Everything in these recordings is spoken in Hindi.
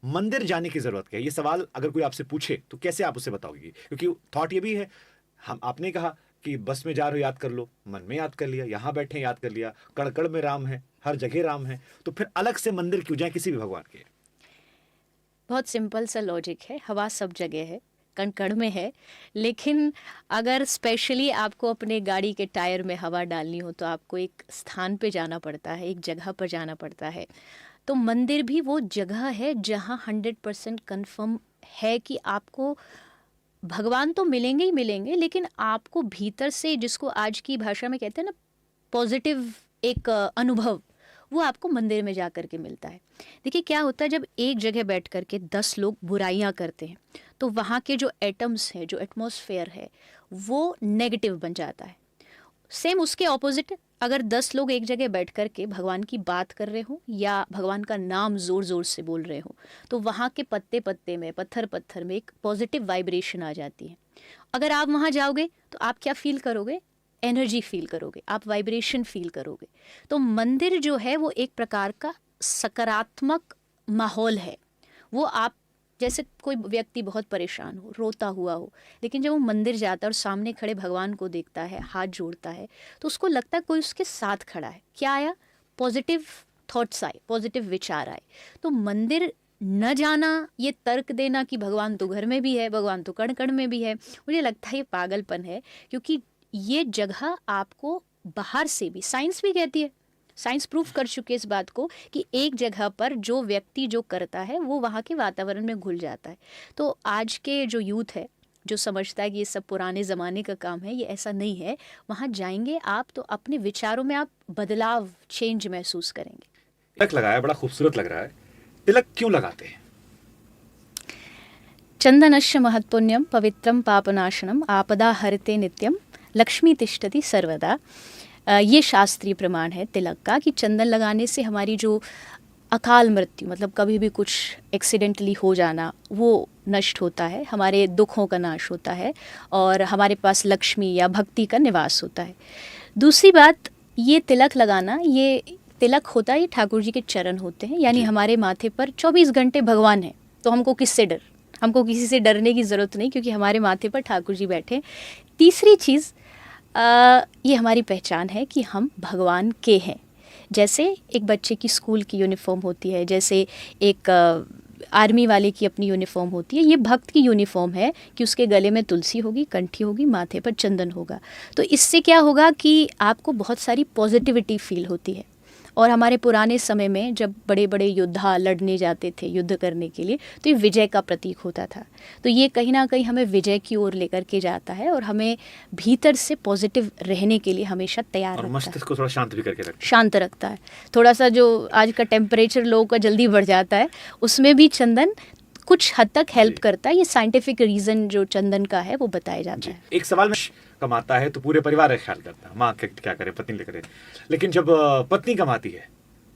मंदिर जाने की जरूरत क्या है? ये सवाल अगर कोई आपसे पूछे तो कैसे आप उसे बताओगे? क्योंकि थॉट ये भी है, हम आपने कहा कि बस में जा रहे हो याद कर लो, मन में याद कर लिया, यहाँ बैठे याद कर लिया, कण-कण में राम है, हर जगह राम है, तो फिर अलग से मंदिर क्यों जाएं किसी भी भगवान के? बहुत सिंपल सा लॉजिक है, हवा सब जगह है, कण कण में है। लेकिन अगर स्पेशली आपको अपने गाड़ी के टायर में हवा डालनी हो तो आपको एक स्थान पे जाना पड़ता है, एक जगह पर जाना पड़ता है। तो मंदिर भी वो जगह है जहाँ 100% कन्फर्म है कि आपको भगवान तो मिलेंगे ही मिलेंगे, लेकिन आपको भीतर से, जिसको आज की भाषा में कहते हैं ना, पॉजिटिव एक अनुभव, वो आपको मंदिर में जा कर के मिलता है। देखिए क्या होता है, जब एक जगह बैठ कर के 10 लोग बुराइयां करते हैं तो वहाँ के जो एटम्स हैं, जो एटमॉस्फेयर है, वो नेगेटिव बन जाता है। सेम उसके ऑपोजिट, अगर 10 लोग एक जगह बैठ कर के भगवान की बात कर रहे हो या भगवान का नाम जोर जोर से बोल रहे हो, तो वहाँ के पत्ते पत्ते में, पत्थर पत्थर में एक पॉजिटिव वाइब्रेशन आ जाती है। अगर आप वहाँ जाओगे तो आप क्या फील करोगे? एनर्जी फील करोगे, आप वाइब्रेशन फील करोगे। तो मंदिर जो है वो एक प्रकार का सकारात्मक माहौल है। वो आप, जैसे कोई व्यक्ति बहुत परेशान हो, रोता हुआ हो, लेकिन जब वो मंदिर जाता है और सामने खड़े भगवान को देखता है, हाथ जोड़ता है, तो उसको लगता है कोई उसके साथ खड़ा है। क्या आया? पॉजिटिव थॉट्स आए, पॉजिटिव विचार आए। तो मंदिर न जाना, ये तर्क देना कि भगवान तो घर में भी है, भगवान तो कण कण में भी है, मुझे लगता है ये पागलपन है। क्योंकि ये जगह आपको बाहर से भी, साइंस भी कहती है, साइंस प्रूफ कर चुके इस बात को, कि एक जगह पर जो व्यक्ति जो करता है वो वहाँ के वातावरण में घुल जाता है। तो आज के जो यूथ है, जो समझता है कि ये सब पुराने ज़माने का काम है, ये ऐसा नहीं है। वहाँ जाएंगे आप तो अपने विचारों में आप बदलाव, चेंज महसूस करेंगे। तिलक लगाया, बड़ा खूबसूरत लग रहा है। तिलक क्यों लगाते हैं? चंदनस्य महत्पुण्यम पवित्रम पापनाशनम आपदा हरते नित्यम लक्ष्मी तिष्ठति सर्वदा। ये शास्त्रीय प्रमाण है तिलक का, कि चंदन लगाने से हमारी जो अकाल मृत्यु, मतलब कभी भी कुछ एक्सीडेंटली हो जाना, वो नष्ट होता है, हमारे दुखों का नाश होता है और हमारे पास लक्ष्मी या भक्ति का निवास होता है। दूसरी बात, ये तिलक लगाना, ये तिलक होता है, ये ठाकुर जी के चरण होते हैं, यानी जी। हमारे माथे पर 24 घंटे भगवान है। तो हमको किससे डर? हमको किसी से डरने की ज़रूरत नहीं, क्योंकि हमारे माथे पर ठाकुर जी बैठे हैं। तीसरी चीज़, ये हमारी पहचान है कि हम भगवान के हैं। जैसे एक बच्चे की स्कूल की यूनिफॉर्म होती है, जैसे एक आर्मी वाले की अपनी यूनिफॉर्म होती है, ये भक्त की यूनिफॉर्म है कि उसके गले में तुलसी होगी, कंठी होगी, माथे पर चंदन होगा। तो इससे क्या होगा कि आपको बहुत सारी पॉजिटिविटी फील होती है। और हमारे पुराने समय में जब बड़े बड़े योद्धा लड़ने जाते थे युद्ध करने के लिए, तो ये विजय का प्रतीक होता था। तो ये कहीं ना कहीं हमें विजय की ओर लेकर के जाता है और हमें भीतर से पॉजिटिव रहने के लिए हमेशा तैयार और रखता है, मस्तिष्क को थोड़ा शांत भी करके रखता है। शांत रखता है। थोड़ा सा जो आज का टेम्परेचर लोगों का जल्दी बढ़ जाता है, उसमें भी चंदन कुछ हद तक हेल्प जी। करता है। ये साइंटिफिक रीज़न जो चंदन का है वो बताया जाता जी। है। एक सवाल में कमाता है तो पूरे परिवार का ख्याल करता है, माँ क्या करे, पत्नी ले करे। लेकिन जब पत्नी कमाती है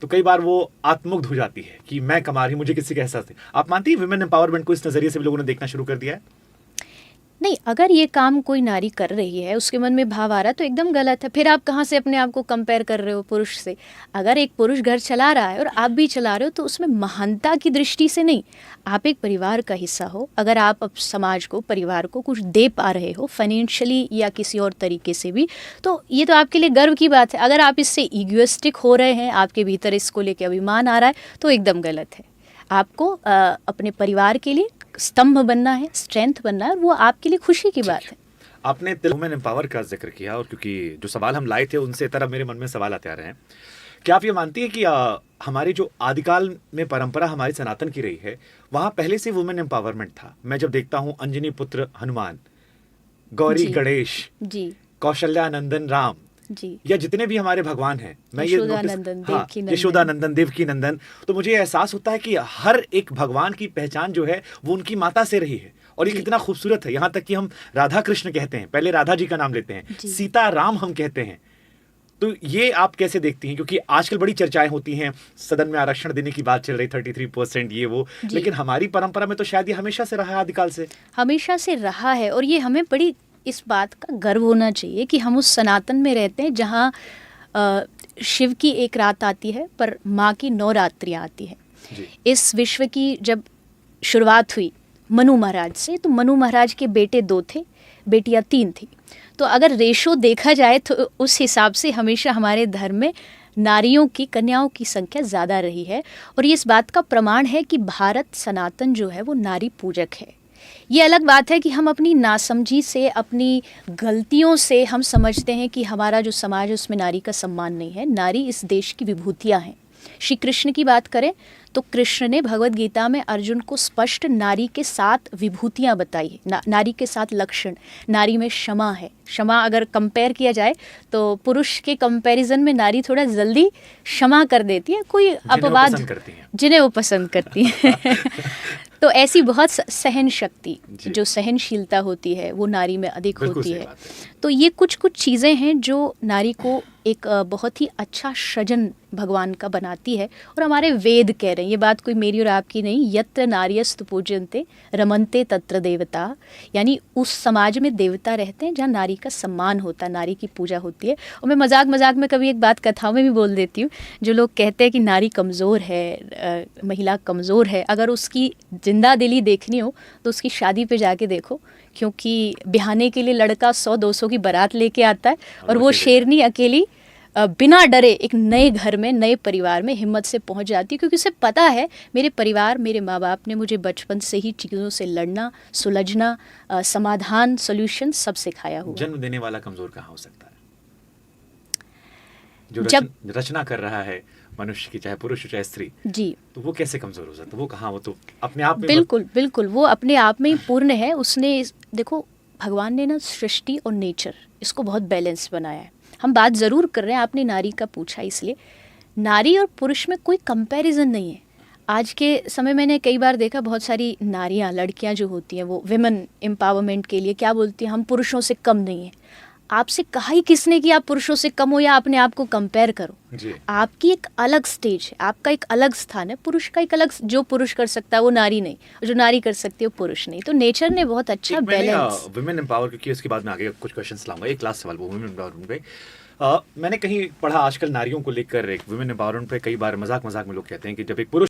तो कई बार वो आत्ममुग्ध हो जाती है कि मैं कमा रही, मुझे किसी का एहसास नहीं। आप मानती है वुमेन एम्पावरमेंट को इस नजरिए से भी लोगों ने देखना शुरू कर दिया है? नहीं, अगर ये काम कोई नारी कर रही है, उसके मन में भाव आ रहा है, तो एकदम गलत है। फिर आप कहाँ से अपने आप को कंपेयर कर रहे हो पुरुष से? अगर एक पुरुष घर चला रहा है और आप भी चला रहे हो, तो उसमें महानता की दृष्टि से नहीं, आप एक परिवार का हिस्सा हो। अगर आप समाज को, परिवार को कुछ दे पा रहे हो फाइनेंशियली या किसी और तरीके से भी, तो ये तो आपके लिए गर्व की बात है। अगर आप इससे ईगोइस्टिक हो रहे हैं, आपके भीतर इसको लेकर अभिमान आ रहा है, तो एकदम गलत है। आपको अपने परिवार के लिए स्तंभ बनना है, स्ट्रेंथ बनना है, वो आपके लिए खुशी की बात है। आपने वुमेन एम्पावर का जिक्र किया, और क्योंकि जो सवाल हम लाए थे उनसे तरह मेरे मन में सवाल आते आ रहे हैं। क्या आप ये मानती है कि हमारी जो आदिकाल में परंपरा हमारी सनातन की रही है, वहां पहले से वुमेन एम्पावरमेंट था? मैं जब देखता हूं अंजनी पुत्र हनुमान, गौरी जी गणेश, जी कौशल्या नंदन राम, जी, या जितने भी हमारे भगवान हैं, मैं ये नोटिस, यशोदानंदन, हाँ, देवकी नंदन। यशोदानंदन, देवकी नंदन, तो मुझे ये एहसास होता है कि हर एक भगवान की पहचान जो है वो उनकी माता से रही है। और ये जी कितना खूबसूरत है, यहाँ तक कि हम राधा कृष्ण कहते हैं, पहले राधा जी का नाम लेते हैं, जी। सीता राम हम कहते हैं। तो ये आप कैसे देखती हैं? क्योंकि आजकल बड़ी चर्चाएं होती हैं, सदन में आरक्षण देने की बात चल रही, 33% ये वो, जी, लेकिन हमारी परंपरा में तो शायद ये हमेशा से रहा है, आदिकाल से। हमेशा से रहा है। और ये हमें बड़ी इस बात का गर्व होना चाहिए कि हम उस सनातन में रहते हैं जहाँ शिव की एक रात आती है पर माँ की 9 रात्रियाँ आती हैं। जी। इस विश्व की जब शुरुआत हुई मनु महाराज से, तो मनु महाराज के बेटे 2 थे, बेटियां 3 थी। तो अगर रेशो देखा जाए तो उस हिसाब से हमेशा हमारे धर्म में नारियों की, कन्याओं की संख्या ज़्यादा रही है। और ये इस बात का प्रमाण है कि भारत सनातन जो है वो नारी पूजक है। ये अलग बात है कि हम अपनी नासमझी से, अपनी गलतियों से हम समझते हैं कि हमारा जो समाज है उसमें नारी का सम्मान नहीं है। नारी इस देश की विभूतियाँ हैं। श्री कृष्ण की बात करें तो कृष्ण ने भगवत गीता में अर्जुन को स्पष्ट नारी के 7 विभूतियाँ बताई है, नारी के 7 लक्षण। नारी में क्षमा है। क्षमा अगर कंपेयर किया जाए तो पुरुष के कंपैरिजन में नारी थोड़ा जल्दी क्षमा कर देती है, कोई अपवाद जिन्हें वो पसंद करती है। तो ऐसी बहुत सहन शक्ति, जो सहनशीलता होती है वो नारी में अधिक होती है। तो ये कुछ चीज़ें हैं जो नारी को एक बहुत ही अच्छा सृजन भगवान का बनाती है। और हमारे वेद कह रहे हैं, ये बात कोई मेरी और आपकी नहीं, यत्र नार्यस्तु पूज्यन्ते रमन्ते तत्र देवता, यानी उस समाज में देवता रहते हैं जहाँ नारी का सम्मान होता है, नारी की पूजा होती है। और मैं मजाक में कभी एक बात कथाओं में भी बोल देती हूँ, जो लोग कहते हैं कि नारी कमज़ोर है, महिला कमज़ोर है, अगर उसकी जिंदा दिली देखनी हो तो उसकी शादी पे जाके देखो, क्योंकि बिहाने के लिए लड़का 100-200 की बारात लेके आता है और वो शेरनी अकेली बिना डरे एक नए घर में, नए परिवार में हिम्मत से पहुंच जाती है, क्योंकि उसे पता है मेरे परिवार, मेरे माँ बाप ने मुझे बचपन से ही चीज़ों से लड़ना, सुलझना, समाधान, सॉल्यूशन सब सिखाया हुआ। जन्म देने वाला कमज़ोर कहाँ हो सकता है? जो रचना कर रहा है मनुष्य की, चाहे पुरुष हो चाहे स्त्री जी, तो वो कैसे कमज़ोर हो सकता है? वो कहाँ, वो तो अपने आप में बिल्कुल वो अपने आप में ही पूर्ण है। उसने, देखो भगवान ने ना सृष्टि और नेचर इसको बहुत बैलेंस बनाया है। हम बात ज़रूर कर रहे हैं, आपने नारी का पूछा इसलिए, नारी और पुरुष में कोई कंपैरिजन नहीं है। आज के समय मैंने कई बार देखा, बहुत सारी नारियां, लड़कियां जो होती हैं वो विमेन एम्पावरमेंट के लिए क्या बोलती हैं, हम पुरुषों से कम नहीं हैं। आपसे कहा ही किसने कि आप पुरुषों से कम हो या अपने आप को कंपेयर करो? आपकी एक अलग स्टेज है, आपका एक अलग स्थान है, पुरुष का एक अलग, जो पुरुष कर सकता है वो नारी नहीं, जो नारी कर सकती है वो पुरुष नहीं। तो नेचर ने बहुत अच्छा बैलेंस। वुमेन एम्पावर, क्योंकि उसके बाद में आगे कुछ क्वेश्चंस लाऊंगा। एक लास्ट सवाल वो वुमेन एम्पावरमेंट पे, मैंने कहीं पढ़ा आजकल नारियों को लेकर, एक वुमेन एम्पावरमेंट पे कई बार मजाक में लोग कहते हैं कि जब एक पुरुष